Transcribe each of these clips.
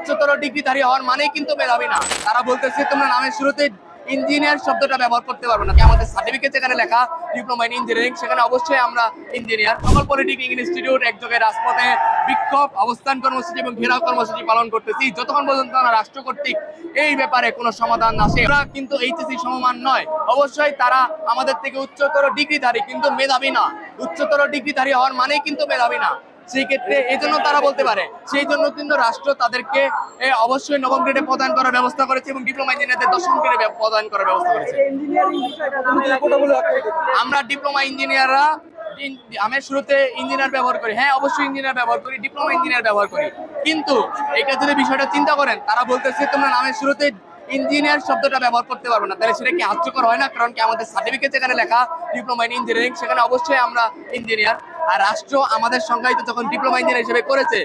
উচ্চতর ডিগ্রিধারী হওয়ার মানেই কিন্তু মেধাবী না। তারা বলতেছে তোমরা নামের শুরুতে ইঞ্জিনিয়ার শব্দটা ব্যবহার করতে পারবে না। আমাদের সার্টিফিকেট যেখানে লেখা ডিপ্লোমা ইন ইঞ্জিনিয়ারিং, সেখানে অবশ্যই আমরা ইঞ্জিনিয়ার। সকল পলিটেকনিক ইনস্টিটিউট একযোগে রাজপথে বিক্ষোভ, অবস্থান কর্মসূচি এবং ঘেরাও কর্মসূচি পালন করতেছি যতক্ষণ পর্যন্ত না রাষ্ট্র কর্তৃক এই ব্যাপারে কোনো সমাধান না আসে। আমরা কিন্তু এইচএসসি সমমান নয়, অবশ্যই তারা আমাদের থেকে উচ্চতর ডিগ্রিধারী কিন্তু মেধাবী না। উচ্চতর ডিগ্রিধারী হওয়ার মানেই কিন্তু মেধাবী না। সেই ক্ষেত্রে এই জন্য তারা বলতে পারে, সেই জন্য কিন্তু রাষ্ট্র তাদেরকে অবশ্যই নবম গ্রেডে প্রদান করার ব্যবস্থা করেছে এবং ডিপ্লোমা ইঞ্জিনিয়ারদের দশম গ্রেডে প্রদান করার ব্যবস্থা করেছে। আমরা ডিপ্লোমা ইঞ্জিনিয়াররা আমি শুরুতে ইঞ্জিনিয়ার ব্যবহার করি, হ্যাঁ অবশ্যই ইঞ্জিনিয়ার ব্যবহার করি, ডিপ্লোমা ইঞ্জিনিয়ার ব্যবহার করি। কিন্তু এটা যদি বিষয়টা চিন্তা করেন, তারা বলতেছে তোমরা নামের শুরুতে ইঞ্জিনিয়ার শব্দটা ব্যবহার করতে পারবে না, তাহলে সেটা কি হাস্যকর হয় না? কারণ কি আমাদের সার্টিফিকেট যেখানে লেখা ডিপ্লোমা ইন ইঞ্জিনিয়ারিং, সেখানে অবশ্যই আমরা ইঞ্জিনিয়ার। আর রাষ্ট্র আমাদের সংজ্ঞায়িত যখন ডিপ্লোমা ইঞ্জিনিয়ার হিসেবে করেছে,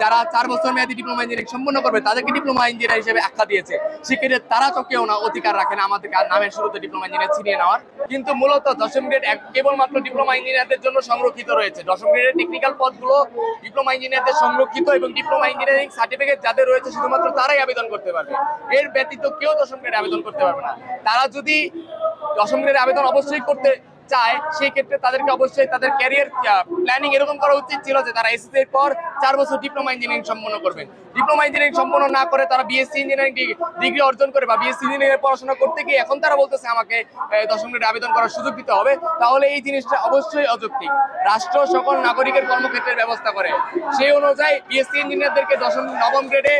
যারা 4 বছর মেয়াদী ডিপ্লোমা ইঞ্জিনিয়ারিং সম্পন্ন করবে তাদেরকে ডিপ্লোমা ইঞ্জিনিয়ার হিসেবে আখ্যা দিয়েছে। সেক্ষেত্রে তারা তো কেউ না অধিকার রাখে না আমাদের নামের শুরুতে ডিপ্লোমা ইঞ্জিনিয়ার ছিনিয়ে নেওয়ার। কিন্তু মূলত দশম গ্রেড কেবলমাত্র ডিপ্লোমা ইঞ্জিনিয়ারদের জন্য সংরক্ষিত রয়েছে। দশম গ্রেডের টেকনিক্যাল পদগুলো ডিপ্লোমা ইঞ্জিনিয়ারদের সংরক্ষিত এবং ডিপ্লোমা ইঞ্জিনিয়ারিং সার্টিফিকেট যাদের রয়েছে শুধুমাত্র তারাই আবেদন করতে পারবে। এর ব্যতীত কেউ দশম গ্রেডে আবেদন করতে পারবে না। তারা যদি দশম গ্রেডে আবেদন অবশ্যই করতে চায়, সেই ক্ষেত্রে তাদেরকে অবশ্যই তাদের ক্যারিয়ার প্ল্যানিং এরকম করা উচিত ছিল যে তারা এসএসসি এর পর 4 বছর ডিপ্লোমা ইঞ্জিনিয়ারিং সম্পন্ন করবেন। ডিপ্লোমা ইঞ্জিনিয়ারিং সম্পন্ন না করে তারা বিএসসি ইঞ্জিনিয়ারিং ডিগ্রি অর্জন করে বা বিএসসি ইঞ্জিনিয়ারিং পড়াশোনা করতে গিয়ে এখন তারা বলতেছে আমাকে দশম গ্রেডে আবেদন করার সুযোগ দিতে হবে, তাহলে এই জিনিসটা অবশ্যই অযৌক্তিক। রাষ্ট্র সকল নাগরিকের কর্মক্ষেত্রের ব্যবস্থা করে, সেই অনুযায়ী বিএসসি ইঞ্জিনিয়ারদেরকে নবম গ্রেডে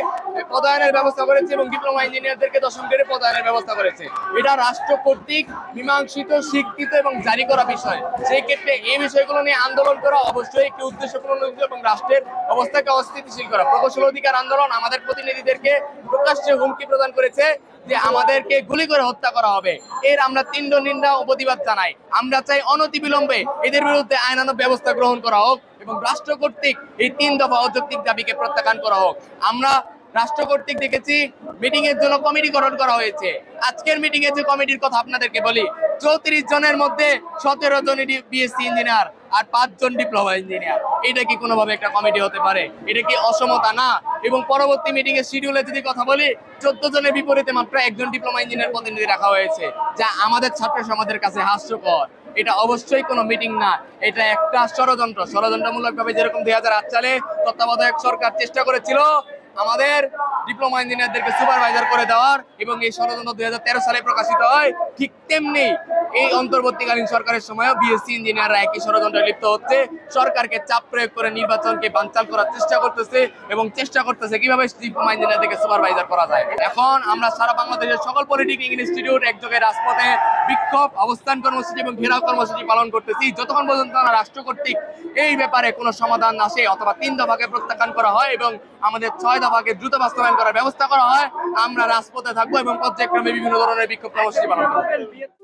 পদায়নের ব্যবস্থা করেছে এবং ডিপ্লোমা ইঞ্জিনিয়ারদেরকে দশম গ্রেডে পদায়নের ব্যবস্থা করেছে। এটা রাষ্ট্র কর্তৃক মীমাংসিত, স্বীকৃত এবং জারি করা বিষয়। সেই ক্ষেত্রে এই বিষয়গুলো নিয়ে আন্দোলন করা অবশ্যই একটি উদ্দেশ্যপূর্ণ এবং রাষ্ট্রের অবস্থাকে অস্থিতিশীল করা। প্রকৌশল অধিকার আন্দোলন আমাদের প্রতিনিধিদেরকে প্রকাশ্যে হুমকি প্রদান করেছে যে আমাদেরকে গুলি করে হত্যা করা হবে। এর আমরা তীব্র নিন্দা ও প্রতিবাদ জানাই। আমরা চাই অনতিবিলম্বে এদের বিরুদ্ধে আইনানুগ ব্যবস্থা গ্রহণ করা হোক এবং রাষ্ট্র কর্তৃক এই 3 দফা অযৌক্তিক দাবিকে প্রত্যাখ্যান করা হোক। আমরা রাষ্ট্র কর্তৃক দেখেছি মিটিং এর জন্য কমিটি গঠন করা হয়েছে। আজকের মিটিং এর যে কমিটির কথা আপনাদেরকে বলি, 34 জনের মধ্যে 17 জন বিএসসি ইঞ্জিনিয়ার আর 5 জন ডিপ্লোমা ইঞ্জিনিয়ার। এটা কি কোনোভাবে একটা কমিটি হতে পারে? এটা কি অসমতা না? এবং পরবর্তী মিটিং এর শিডিউলে যদি কথা বলি, 14 জনের বিপরীতে মাত্র 1 জন ডিপ্লোমা ইঞ্জিনিয়ার প্রতিনিধি রাখা হয়েছে, যা আমাদের ছাত্র সমাজের কাছে হাস্যকর। এটা অবশ্যই কোনো মিটিং না, এটা একটা ষড়যন্ত্রমূলক ভাবে যেরকম 2008 সালে তত্ত্বাবধায়ক সরকার চেষ্টা করেছিল আমাদের ডিপ্লোমা ইঞ্জিনিয়ারদেরকে সুপারভাইজার করে দেওয়ার এবং এই ষড়যন্ত্র 2013 সালে প্রকাশিত হয়, ঠিক তেমনি এই অন্তর্বর্তীকালীন সরকারের সময়ও বিএসসি ইঞ্জিনিয়াররা একই ষড়যন্ত্রে লিপ্ত হচ্ছে। সরকারকে চাপ প্রয়োগ করে নির্বাচনকে বানচাল করার চেষ্টা করতেছে এবং চেষ্টা করতেছে কিভাবে ডিপ্লোমা ইঞ্জিনিয়ারদেরকে সুপারভাইজার করা যায়। এখন আমরা সারা বাংলাদেশের সকল পলিটেকনিক ইনস্টিটিউট একযোগে রাজপথে বিক্ষোভ, অবস্থান কর্মসূচি এবং ঘেরাও কর্মসূচি পালন করতেছি যতক্ষণ পর্যন্ত না রাষ্ট্র কর্তৃক এই ব্যাপারে কোনো সমাধান আসে অথবা 3 দফাকে প্রত্যাখ্যান করা হয় এবং আমাদের 6 দফাকে দ্রুত বাস্তবায়ন করার ব্যবস্থা করা হয়। আমরা রাজপথে থাকবো এবং পর্যায়ক্রমে বিভিন্ন ধরনের বিক্ষোভ কর্মসূচি পালন করবো।